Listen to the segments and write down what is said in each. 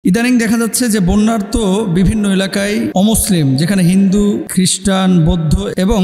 ইদানিং দেখা যাচ্ছে যে বন্যার্ত বিভিন্ন এলাকায় অমুসলিম, যেখানে হিন্দু, খ্রিস্টান, বৌদ্ধ এবং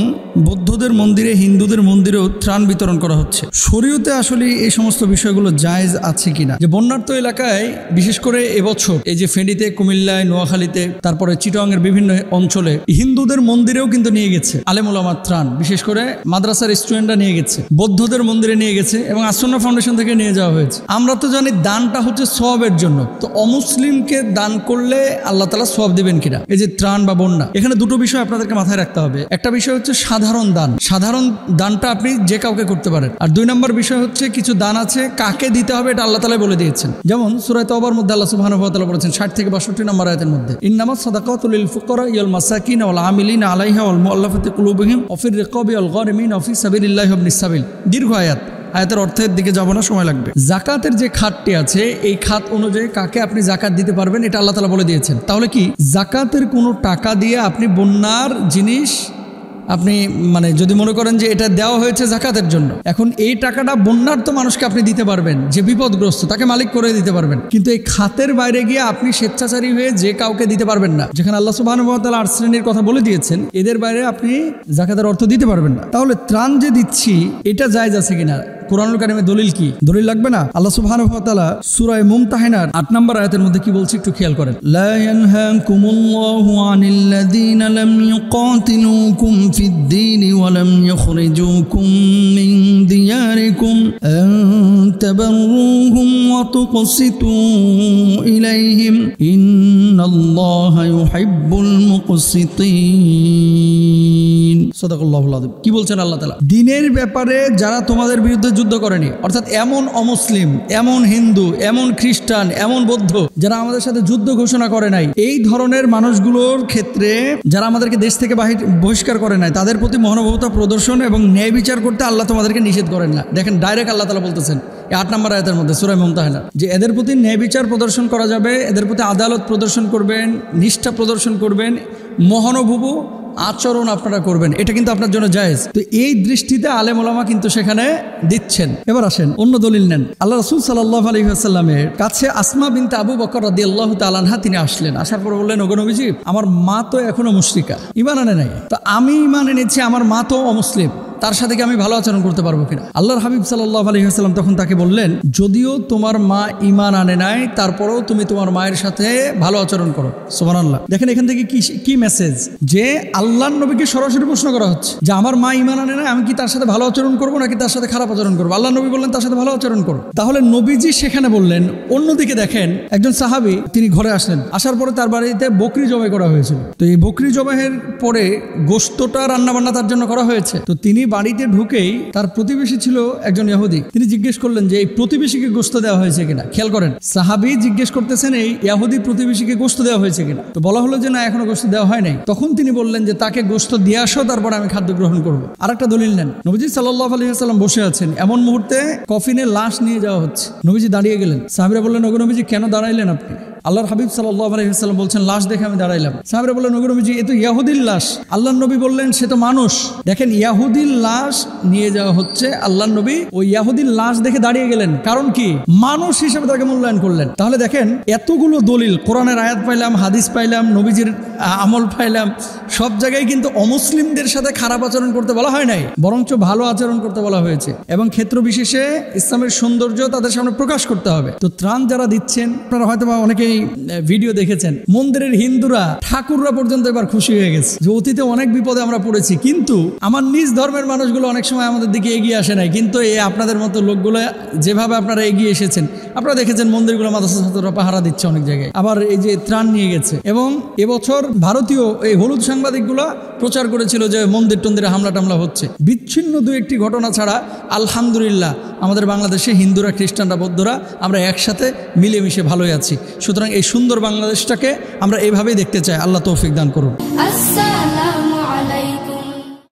বৌদ্ধদের মন্দিরে হিন্দুদের মন্দিরেও ত্রাণ বিতরণ করা হচ্ছে। শরীয়তে আসলে এই সমস্ত বিষয়গুলো জায়েজ আছে কিনা? যে বন্যার্ত এলাকায় বিশেষ করে এবছর এই যে ফেনীতে, কুমিল্লায়, নোয়াখালীতে, তারপরে চিটাগাংয়ের বিভিন্ন অঞ্চলে হিন্দুদের মন্দিরেও কিন্তু নিয়ে গেছে আলেম ওলামার ত্রাণ, বিশেষ করে মাদ্রাসার স্টুডেন্টরা নিয়ে গেছে, বৌদ্ধদের মন্দিরে নিয়ে গেছে এবং আসন্না ফাউন্ডেশন থেকে নিয়ে যাওয়া হয়েছে। আমরা তো জানি দানটা হচ্ছে সওয়াবের জন্য, তো অমুসলিমকে দান করলে আল্লাহ তাআলা সওয়াব দিবেন কিনা? এই যে ত্রাণ বা বন্যা, এখানে দুটো বিষয় আপনাদেরকে মাথায় রাখতে হবে। একটা বিষয় হচ্ছে সাধারণ দান, সাধারণ দানটা আপনি যে কাউকে করতে পারেন। আর দুই নম্বর বিষয় হচ্ছে কিছু দান আছে কাকে দিতে হবে এটা আল্লাহ তাআলা বলে দিয়েছেন। যেমন সূরা তাওবার মধ্যে আল্লাহ সুবহানাহু ওয়া তাআলা বলেছেন 60 থেকে 62 নম্বর আয়াতের মধ্যে, ইন্নামাস সাদাকাতু লিল ফুকারা ওয়াল মাসাকিন ওয়াল আমিলিনা আলাইহা ওয়াল মুআল্লাফাতি কুলুবুহুম ওয়া ফির রিকাবি ওয়াল গারিমিন ওয়া ফি সাবিলিল্লাহি ওয়া ইবনিস সাবিল। দীর্ঘ আয়াত, আয়াতের অর্থের দিকে যাব না, সময় লাগবে। জাকাতের যে খাতটি আছে এই খাত অনুযায়ী কাকে আপনি জাকাত দিতে পারবেন এটা আল্লাহ তাআলা বলে দিয়েছেন। তাহলে কি জাকাতের কোনো টাকা দিয়ে আপনি বন্যার জিনিস আপনি যদি মনে করেন যে এটা দেওয়া হয়েছে জাকাতের জন্য, এখন এই টাকাটা বন্যার্ত মানুষকে আপনি দিতে পারবেন, যে বিপদগ্রস্ত তাকে মালিক করে দিতে পারবেন, কিন্তু এই খাতের বাইরে গিয়ে আপনি স্বেচ্ছাচারী হয়ে যে কাউকে দিতে পারবেন না। যেখানে আল্লাহ সুবহানাহু ওয়া তাআলা 8 শ্রেণীর কথা বলে দিয়েছেন, এদের বাইরে আপনি জাকাতের অর্থ দিতে পারবেন না। তাহলে ত্রাণ যে দিচ্ছি এটা জায়েজ আছে কিনা? কুরআনুল কারীমের দলিল কি? দলিল লাগবে না? আল্লাহ সুবহানাহু ওয়া তাআলা সূরা মুমতাহিনার 8 নম্বর আয়াতের মধ্যে কি বলছে একটু খেয়াল করেন। লা ইয়ানহাকুমুল্লাহু আনিল লাযীনা লাম ইউকাতিলুকুম ফিদ-দীনি ওয়া লাম ইখরিজুকুম মিন দিয়ারিকুম আন তাবাররুহুম ওয়া তুকসিতু ইলাইহিম ইন্নাল্লাহা ইউহিব্বুল মুকসিতিন। সাদাকাল্লাহুল আযীম। কি বলছেন আল্লাহ তাআলা? দ্বীনের ব্যাপারে যারা তোমাদের বিরুদ্ধে যুদ্ধ করেনি, অর্থাৎ এমন অমুসলিম, এমন হিন্দু, এমন খ্রিস্টান, এমন বৌদ্ধ যারা আমাদের সাথে যুদ্ধ ঘোষণা করে নাই, এই ধরনের মানুষগুলোর ক্ষেত্রে যারা আমাদেরকে দেশ থেকে বহিষ্কার করে নাই, তাদের প্রতি মহানুভবতা প্রদর্শন এবং ন্যায় বিচার করতে আল্লাহ তোমাদেরকে নিষেধ করেন না। দেখেন ডাইরেক্ট আল্লাহ তাআলা বলতেছেন 8 নম্বর আয়াতের মধ্যে সূরা মুমতাহিনা, যে এদের প্রতি ন্যায় বিচার প্রদর্শন করা যাবে, এদের প্রতি আদালত প্রদর্শন করবেন, নিষ্ঠা প্রদর্শন করবেন, মহানুভব আচরণ আপনারা করবেন, এটা কিন্তু আপনার জন্য জায়েজ। তো এই দৃষ্টিতে আলেম ওলামা কিন্তু সেখানে দিচ্ছেন। এবার আসেন অন্য দলিল নেন। আল্লাহ রাসূল সাল্লাল্লাহু আলাইহি ওয়াসাল্লামের কাছে আসমা বিনতে আবু বকর রাদিয়াল্লাহু তাআলা আনহা তিনি আসলেন। আসার পর বললেন, ওগো নবীজি, আমার মা তো এখনো মুশরিকা, ঈমান আনে নাই, তো আমি ঈমান এনেছি, আমার মা তো অমুসলিম, তার সাথে কি আমি ভালো আচরণ করতে পারবো কিনা? আল্লাহর হাবিব সাল্লাল্লাহু আলাইহি ওয়াসাল্লাম তখন তাকে বললেন, যদিও তোমার মা ঈমান আনে নাই, তারপরেও তুমি তোমার মায়ের সাথে ভালো আচরণ করো। সুবহানাল্লাহ। দেখেন এখান থেকে কি মেসেজ, যে আল্লাহর নবীকে সরাসরি প্রশ্ন করা হচ্ছে যে আমার মা ঈমান আনে নাই, আমি কি তার সাথে ভালো আচরণ করবো নাকি তার সাথে খারাপ আচরণ করবো? আল্লাহর নবী বললেন তার সাথে ভালো আচরণ করো। তাহলে নবীজি সেখানে বললেন। অন্যদিকে দেখেন একজন সাহাবী তিনি ঘরে আসলেন, আসার পরে তার বাড়িতে বকরি জবাই করা হয়েছিল। তো এই বকরি জবাইয়ের পরে গোশতটা রান্নাবান্না তার জন্য করা হয়েছে। তো তিনি বাড়িতে ঢুকেই তার প্রতিবেশী ছিল একজন ইহুদি, তিনি জিজ্ঞেস করলেন যে এই প্রতিবেশীকে গোশত দেওয়া হয়েছে কিনা। খেয়াল করেন, সাহাবী জিজ্ঞেস করতেছেন এই ইহুদি প্রতিবেশীকে গোশত দেওয়া হয়েছে কিনা। তো বলা হলো যে না, এখনো গোশত দেওয়া হয় নাই। তখন তিনি বললেন যে তাকে গোশত দিয়ে আসো, তারপর আমি খাদ্য গ্রহণ করবো। আরেকটা দলিল নেন। নবীজি সাল্লাল্লাহু আলাইহি ওয়াসাল্লাম বসে আছেন, এমন মুহূর্তে কফিনে লাশ নিয়ে যাওয়া হচ্ছে। নবীজি দাঁড়িয়ে গেলেন। সাহাবীরা বললেন, ওগো নবীজি, কেন দাঁড়াইলেন আপনি? আল্লাহর হাবিব সাল্লাল্লাহু আলাইহি ওয়াসাল্লাম বলছেন, লাশ দেখে আমি দাঁড়াইলাম। সাহাবীরা বললেন, ওগো নবীজি, এ তো ইহুদির লাশ। আল্লাহর নবী বললেন, সে তো মানুষ। দেখেন, ইহুদির লাশ নিয়ে যাওয়া হচ্ছে, আল্লাহর নবী ওই ইহুদির লাশ দেখে দাঁড়িয়ে গেলেন। কারণ কি? মানুষ হিসেবে তাকে মূল্যায়ন করলেন। তাহলে দেখেন, এতগুলো দলিল, কোরআনের আয়াত পাইলাম, হাদিস পাইলাম, নবীজির আমল পাইলাম, সব জায়গায় কিন্তু অমুসলিমদের সাথে খারাপ আচরণ করতে বলা হয় নাই, বরঞ্চ ভালো আচরণ করতে বলা হয়েছে। এবং ক্ষেত্র বিশেষে ইসলামের সৌন্দর্য তাদের সামনে প্রকাশ করতে হবে। তো ত্রাণ যারা দিচ্ছেন, আপনারা হয়তো বা অনেকেই ভিডিও দেখেছেন, মন্দিরের হিন্দুরা, ঠাকুররা পর্যন্ত এবার খুশি হয়ে গেছে যে অতীতে অনেক বিপদে আমরা পড়েছি, কিন্তু আমার নিজ ধর্মের মানুষগুলো অনেক সময় আমাদের দিকে এগিয়ে আসে নাই। কিন্তু এই আপনাদের মতো লোকগুলো যেভাবে আপনারা এগিয়ে এসেছেন, আপনারা দেখেছেন মন্দিরগুলো মাদ্রাসা ছাত্ররা পাহারা দিচ্ছে অনেক জায়গায়, আবার এই যে ত্রাণ নিয়ে গেছে। এবং এবছর ভারতীয় এই হলুদ সাংবাদিকগুলো প্রচার করেছিল যে মন্দির টন্দিরে হামলা টামলা হচ্ছে। বিচ্ছিন্ন দু একটি ঘটনা ছাড়া আলহামদুলিল্লাহ আমাদের বাংলাদেশে হিন্দুরা, খ্রিস্টানরা, বৌদ্ধরা আমরা একসাথে মিলেমিশে ভালোই আছি। সুতরাং এই সুন্দর বাংলাদেশটাকে আমরা এইভাবেই দেখতে চাই। আল্লাহ তৌফিক দান করুন।